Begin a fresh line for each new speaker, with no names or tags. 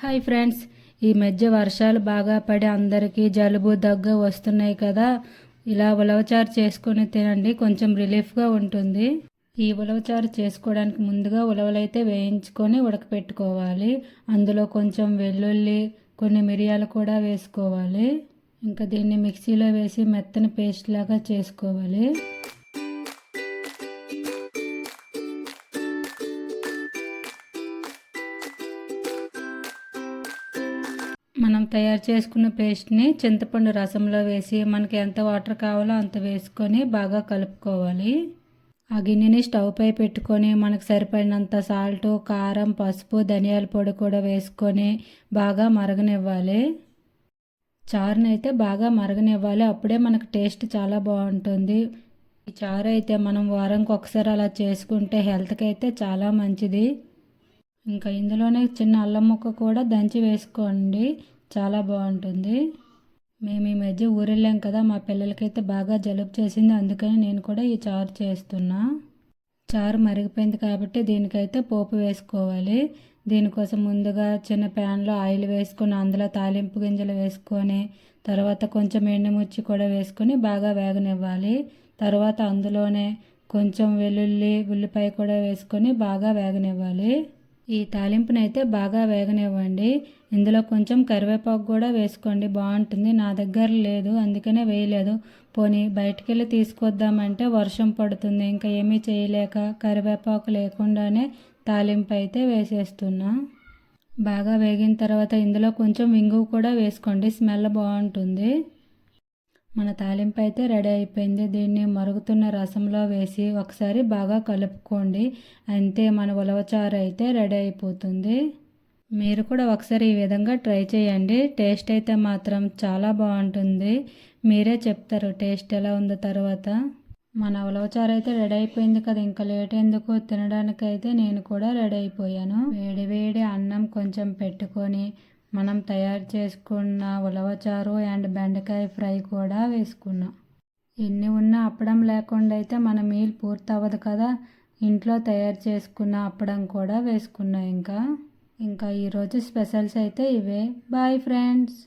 Hi friends, ఈ మధ్య వర్షాలు బాగా పడి అందరికీ జలుబు దగ్గు వస్తున్నాయి కదా. ఇలా ఉలవచారు చేసుకొని తినండి, కొంచెం రిలీఫ్గా ఉంటుంది. ఈ ఉలవచారు చేసుకోవడానికి ముందుగా ఉలవలైతే వేయించుకొని ఉడకపెట్టుకోవాలి. అందులో కొంచెం వెల్లుల్లి, కొన్ని మిరియాలు కూడా వేసుకోవాలి. ఇంకా దీన్ని మిక్సీలో వేసి మెత్తని పేస్ట్ లాగా చేసుకోవాలి. మనం తయారు చేసుకున్న పేస్ట్ని చింతపండు రసంలో వేసి మనకి ఎంత వాటర్ కావాలో అంత వేసుకొని బాగా కలుపుకోవాలి. ఆ గిన్నెని స్టవ్ పై పెట్టుకొని మనకు సరిపడినంత సాల్ట్, కారం, పసుపు, ధనియాల పొడి కూడా వేసుకొని బాగా మరగనివ్వాలి. చారుని అయితే బాగా మరగనివ్వాలి, అప్పుడే మనకు టేస్ట్ చాలా బాగుంటుంది. ఈ చారు అయితే మనం వారానికి ఒకసారి అలా చేసుకుంటే హెల్త్కి అయితే చాలా మంచిది. ఇంకా ఇందులోనే చిన్న అల్లం ముక్క కూడా దంచి వేసుకోండి, చాలా బాగుంటుంది. మేము ఈ మధ్య ఊరెళ్ళాం కదా, మా పిల్లలకైతే బాగా జలుబు చేసింది, అందుకని నేను కూడా ఈ చారు చేస్తున్నా. చారు మరిగిపోయింది కాబట్టి దీనికైతే పోపు వేసుకోవాలి. దీనికోసం ముందుగా చిన్న ప్యాన్లో ఆయిల్ వేసుకొని అందులో తాలింపు గింజలు వేసుకొని తర్వాత కొంచెం ఎండుమిర్చి కూడా వేసుకొని బాగా వేగనివ్వాలి. తర్వాత అందులోనే కొంచెం వెల్లుల్లి, ఉల్లిపాయ కూడా వేసుకొని బాగా వేగనివ్వాలి. ఈ తాలింపునైతే బాగా వేగనివ్వండి. ఇందులో కొంచెం కరివేపాకు కూడా వేసుకోండి, బాగుంటుంది. నా దగ్గర లేదు అందుకనే వేయలేదు. పోనీ బయటికి వెళ్ళి తీసుకొద్దామంటే వర్షం పడుతుంది, ఇంకా ఏమీ చేయలేక కరివేపాకు లేకుండానే తాలింపు అయితే వేసేస్తున్నా. బాగా వేగిన తర్వాత ఇందులో కొంచెం ఇంగువ కూడా వేసుకోండి, స్మెల్ బాగుంటుంది. మన తాలింపు అయితే రెడీ అయిపోయింది. దీన్ని మరుగుతున్న రసంలో వేసి ఒకసారి బాగా కలుపుకోండి, అంతే మన ఉలవచారు అయితే రెడీ అయిపోతుంది. మీరు కూడా ఒకసారి ఈ విధంగా ట్రై చేయండి, టేస్ట్ అయితే మాత్రం చాలా బాగుంటుంది. మీరే చెప్తారు టేస్ట్ ఎలా ఉందో తర్వాత. మన ఉలవచారు అయితే రెడీ అయిపోయింది కదా, ఇంకా లేట్ ఎందుకు, తినడానికైతే నేను కూడా రెడీ అయిపోయాను. వేడి వేడి అన్నం కొంచెం పెట్టుకొని మనం తయారు చేసుకున్న ఉలవచారు అండ్ బెండకాయ ఫ్రై కూడా వేసుకున్నాం. ఎన్ని ఉన్నా అప్పడం లేకుండా అయితే మన మీల్ పూర్తి అవ్వదు కదా. ఇంట్లో తయారు చేసుకున్న అప్పడం కూడా వేసుకున్నాం. ఇంకా ఈరోజు స్పెషల్స్ అయితే ఇవే. Boy friends.